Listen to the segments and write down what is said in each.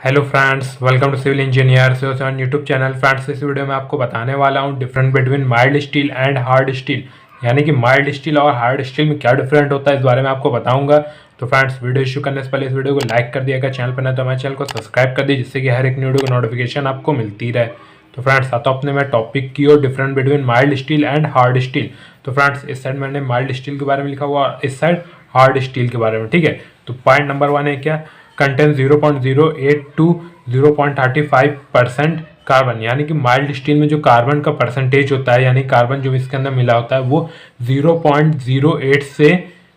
Hello friends, welcome to civil engineer on YouTube channel. Friends, इस video में आपको बताने वाला हूँ different between mild steel and hard steel, यानी कि माइल्ड स्टील और हार्ड स्टील में क्या डिफरेंट होता है, इस बारे में आपको बताऊंगा। तो फ्रेंड्स, वीडियो शुरू करने से पहले इस वीडियो को लाइक कर दिएगा, चैनल पर ना तो हमारे चैनल को सब्सक्राइब कर दीजिए, जिससे कि हर एक वीडियो की नोटिफिकेशन आपको मिलती रहे। तो फ्रेंड्स, आता अपने मैं टॉपिक की और different between mild steel and hard steel. तो फ्रेंड्स, इस साइड मैंने माइल्ड स्टील के बारे में लिखा हुआ, इस साइड हार्ड स्टील के बारे में। ठीक है, तो पॉइंट नंबर 1 है क्या, कंटेन 0.08 टू 0.35% कार्बन, यानी कि माइल्ड स्टील में जो कार्बन का परसेंटेज होता है, यानी कार्बन जो इसके अंदर मिला होता है वो 0.08 से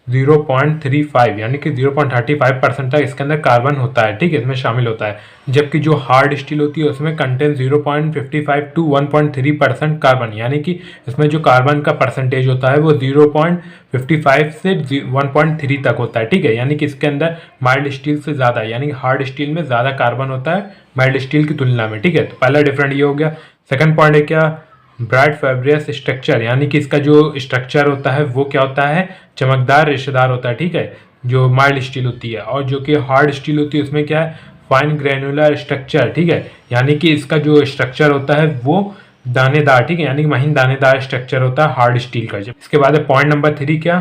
0.35 यानी कि 0.35% तक इसके अंदर कार्बन होता है। ठीक है, इसमें शामिल होता है। जबकि जो हार्ड स्टील होती है उसमें कंटेन 0.55 टू 1.3% कार्बन, यानी कि इसमें जो कार्बन का परसेंटेज होता है वो 0.55 से 1.3 तक होता है। ठीक है, यानी कि इसके अंदर माइल्ड स्टील से ज़्यादा, यानी कि हार्ड स्टील में ज़्यादा कार्बन होता है माइल्ड स्टील की तुलना में। ठीक है, तो पहला डिफरेंट ये हो गया। सेकंड पॉइंट है क्या, ब्राइट फाइब्रियस स्ट्रक्चर, यानी कि इसका जो स्ट्रक्चर होता है वो क्या होता है, चमकदार रेशेदार होता है। ठीक है, जो माइल्ड स्टील होती है, और जो कि हार्ड स्टील होती है उसमें क्या है, फाइन ग्रेनुलर स्ट्रक्चर। ठीक है, यानी कि इसका जो स्ट्रक्चर होता है वो दानेदार, ठीक है, यानी कि महीन दानेदार स्ट्रक्चर होता है हार्ड स्टील का। इसके बाद है पॉइंट नंबर 3 क्या,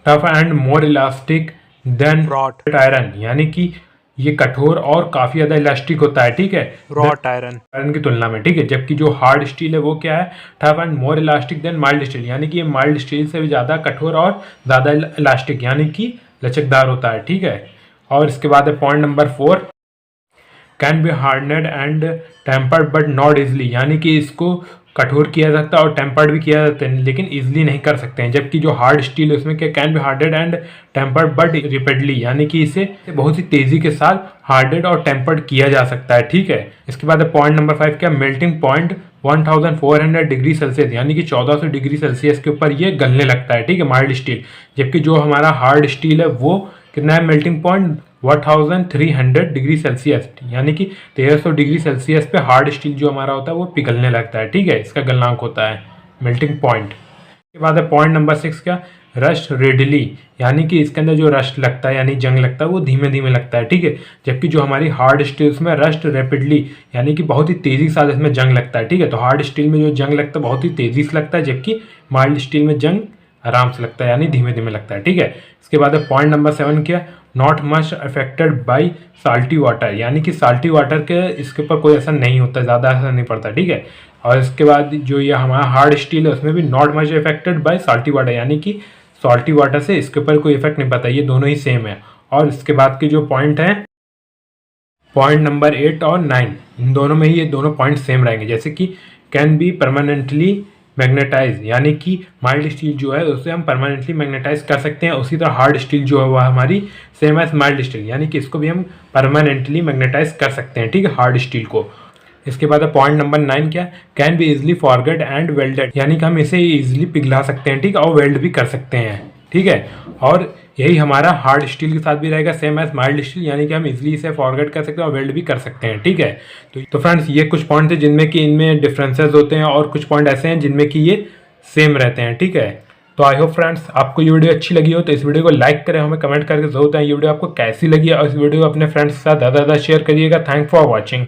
tough and more elastic than wrought iron, यानी कि ये कठोर और काफी ज्यादा इलास्टिक होता है। ठीक है, रॉट आयरन की तुलना में। ठीक है, जबकि जो हार्ड स्टील है वो क्या है, tough and more elastic than mild steel, यानी कि ये माइल्ड स्टील से भी ज्यादा कठोर और ज्यादा इलास्टिक, यानी कि लचकदार होता है। ठीक है, और इसके बाद है point number 4, can be hardened and tempered but not easily, यानी कि इसको कठोर किया जा सकता है और टेम्पर्ड भी किया जाता है, लेकिन इजीली नहीं कर सकते हैं। जबकि जो हार्ड स्टील है उसमें क्या, can be hardened and tempered but repeatedly, यानी कि इसे बहुत ही तेजी के साथ हार्डेड और टेम्पर्ड किया जा सकता है। ठीक है, इसके बाद पॉइंट नंबर 5 क्या, मेल्टिंग पॉइंट 1400 डिग्री सेल्सियस, यानी कि 1400 डिग्री सेल्सियस के ऊपर ये गलने लगता है। ठीक है, माइल्ड स्टील। जबकि जो हमारा हार्ड स्टील है वो कितना है, मेल्टिंग पॉइंट 1300 डिग्री सेल्सियस, यानी कि 1300 डिग्री सेल्सियस पे हार्ड स्टील जो हमारा होता है वो पिघलने लगता है। ठीक है, इसका गलनांक होता है मेल्टिंग पॉइंट। के बाद है पॉइंट नंबर 6 क्या, रस्ट रेडली, यानी कि इसके अंदर जो रस्ट लगता है यानी जंग लगता है वो धीमे धीमे लगता है। ठीक है, जबकि जो हमारी हार्ड स्टील में रस्ट रैपिडली, यानी कि बहुत ही तेजी के साथ इसमें जंग लगता है। ठीक है, तो हार्ड स्टील में जो जंग लगता है बहुत ही तेजी से लगता है, जबकि माइल्ड स्टील में जंग आराम से लगता है, यानी धीमे धीमे लगता है। ठीक है, इसके बाद है पॉइंट नंबर 7 क्या, not much affected by salty water, यानी कि साल्टी वाटर के इसके ऊपर कोई असर नहीं होता, ज़्यादा असर नहीं पड़ता। ठीक है, और इसके बाद जो ये हमारा हार्ड स्टील है उसमें भी not much affected by salty water, यानी कि साल्टी वाटर से इसके ऊपर कोई इफेक्ट नहीं पड़ता, ये दोनों ही सेम है। और इसके बाद के जो पॉइंट हैं, पॉइंट नंबर 8 और 9, इन दोनों में ही ये दोनों पॉइंट सेम रहेंगे। जैसे कि कैन बी परमानेंटली मैग्नेटाइज, यानी कि माइल्ड स्टील जो है उसे हम परमानेंटली मैग्नेटाइज कर सकते हैं, उसी तरह हार्ड स्टील जो है वह हमारी सेम एज माइल्ड स्टील, यानी कि इसको भी हम परमानेंटली मैग्नेटाइज कर सकते हैं। ठीक है, हार्ड स्टील को। इसके बाद पॉइंट नंबर 9 क्या, can be easily forget and welded, यानी कि हम इसे इजिली पिघला सकते हैं। ठीक है, और वेल्ड भी कर सकते हैं। ठीक है, और यही हमारा हार्ड स्टील के साथ भी रहेगा, सेम एज माइल्ड स्टील, यानी कि हम इजीली इसे फॉरगेट कर सकते हैं और वेल्ड भी कर सकते हैं। ठीक है, तो फ्रेंड्स, ये कुछ पॉइंट थे जिनमें कि इनमें डिफरेंसेस होते हैं, और कुछ पॉइंट ऐसे हैं जिनमें कि ये सेम रहते हैं। ठीक है, तो आई होप फ्रेंड्स आपको ये वीडियो अच्छी लगी हो तो इस वीडियो को लाइक करें, हमें कमेंट करके जरूर बताएं ये वीडियो आपको कैसी लगी, और इस वीडियो को अपने फ्रेंड्स के साथ ज़्यादा शेयर करिएगा। Thank for watching.